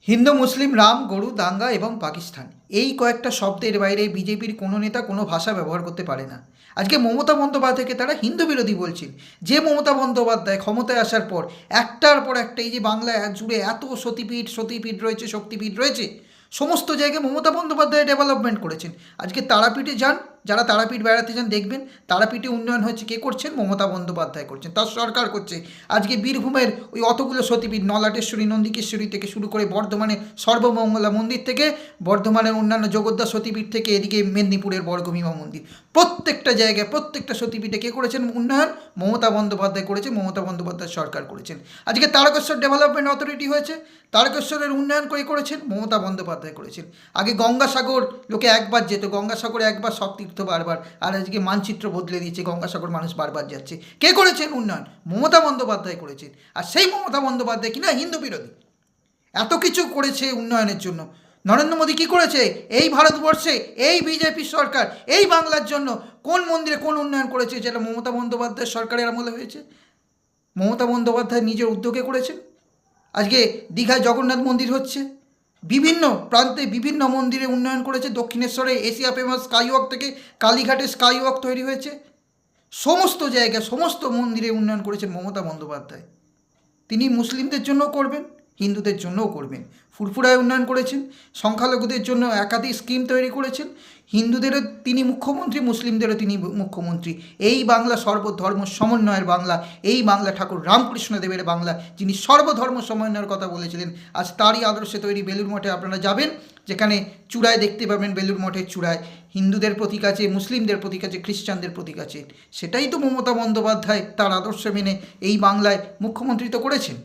হিন্দু মুসলিম রাম গরু দাঙ্গা এবং পাকিস্তান এই কয়েকটা শব্দের বাইরে বিজেপির কোনো নেতা কোনো ভাষা ব্যবহার করতে পারে না। আজকে মমতা বন্দ্যোপাধ্যায়কে তারা হিন্দু বিরোধী বলছেন। যে মমতা বন্দ্যোপাধ্যায় ক্ষমতায় আসার পর একটার পর একটা এই যে বাংলায় জুড়ে এত সতীপীঠ রয়েছে, শক্তিপীঠ রয়েছে, সমস্ত জায়গায় মমতা বন্দ্যোপাধ্যায় ডেভেলপমেন্ট করেছেন। আজকে তারাপীঠে যান, যারা তারাপীঠ বেড়াতে যান দেখবেন তারাপীঠে উন্নয়ন হচ্ছে, কে করছেন? মমতা বন্দ্যোপাধ্যায় করছেন, তার সরকার করছে। আজকে বীরভূমের ওই অতগুলো সতীপীঠ নলাটেশ্বরী, নন্দিকেশ্বরী থেকে শুরু করে বর্ধমানে সর্বমঙ্গলা মন্দির থেকে, বর্ধমানের অন্যান্য জগদ্দা সতীপীঠ থেকে এদিকে মেদিনীপুরের বর্গভীমা মন্দির, প্রত্যেকটা জায়গায় প্রত্যেকটা সতীপীঠে কে করেছেন উন্নয়ন? মমতা বন্দ্যোপাধ্যায় করেছে, মমতা বন্দ্যোপাধ্যায় সরকার করেছেন। আজকে তারকেশ্বর ডেভেলপমেন্ট অথরিটি হয়েছে, তারকেশ্বরের উন্নয়ন করে করেছেন মমতা বন্দ্যোপাধ্যায় করেছেন। আগে গঙ্গাসাগর লোকে একবার যেত, গঙ্গাসাগরে একবার সব তীর্থ বারবার, আর আজকে মানচিত্র বদলে দিয়েছে, গঙ্গাসাগর মানুষ বারবার যাচ্ছে। কে করেছেন উন্নয়ন? মমতা বন্দ্যোপাধ্যায় করেছেন। আর সেই মমতা বন্দ্যোপাধ্যায় কিনা হিন্দু বিরোধী, এত কিছু করেছে উন্নয়নের জন্য। নরেন্দ্র মোদী কী করেছে? এই ভারতবর্ষে এই বিজেপি সরকার এই বাংলার জন্য কোন মন্দিরে কোন উন্নয়ন করেছে যেটা মমতা বন্দ্যোপাধ্যায় সরকারের আমলে হয়েছে? মমতা বন্দ্যোপাধ্যায় নিজের উদ্যোগে করেছেন। আজকে দীঘায় জগন্নাথ মন্দির হচ্ছে, বিভিন্ন প্রান্তে বিভিন্ন মন্দিরে উন্নয়ন করেছে। দক্ষিণেশ্বরে এশিয়া ফেমাস স্কাইওয়াক থেকে কালীঘাটে স্কাইওয়াক তৈরি হয়েছে। সমস্ত জায়গায় সমস্ত মন্দিরে উন্নয়ন করেছেন মমতা বন্দ্যোপাধ্যায়। তিনি মুসলিমদের জন্য করবেন, হিন্দুদের জন্যও করবেন। ফুরফুরায় উন্নয়ন করেছেন, সংখ্যালঘুদের জন্য একাধিক স্কিম তৈরি করেছেন। হিন্দুদেরও তিনি মুখ্যমন্ত্রী, মুসলিমদেরও তিনি মুখ্যমন্ত্রী। এই বাংলা সর্বধর্ম সমন্বয়ের বাংলা, এই বাংলা ঠাকুর রামকৃষ্ণদেবের বাংলা, যিনি সর্বধর্ম সমন্বয়ের কথা বলেছিলেন। আজ তারই আদর্শে তৈরি বেলুড় মঠে আপনারা যাবেন, যেখানে চূড়ায় দেখতে পাবেন বেলুড় মঠের চূড়ায় হিন্দুদের প্রতীক আছে, মুসলিমদের প্রতীক আছে, খ্রিস্টানদের প্রতীক আছে। সেটাই তো মমতা বন্দ্যোপাধ্যায় তার আদর্শ মেনে এই বাংলায় মুখ্যমন্ত্রী তো করেছেন।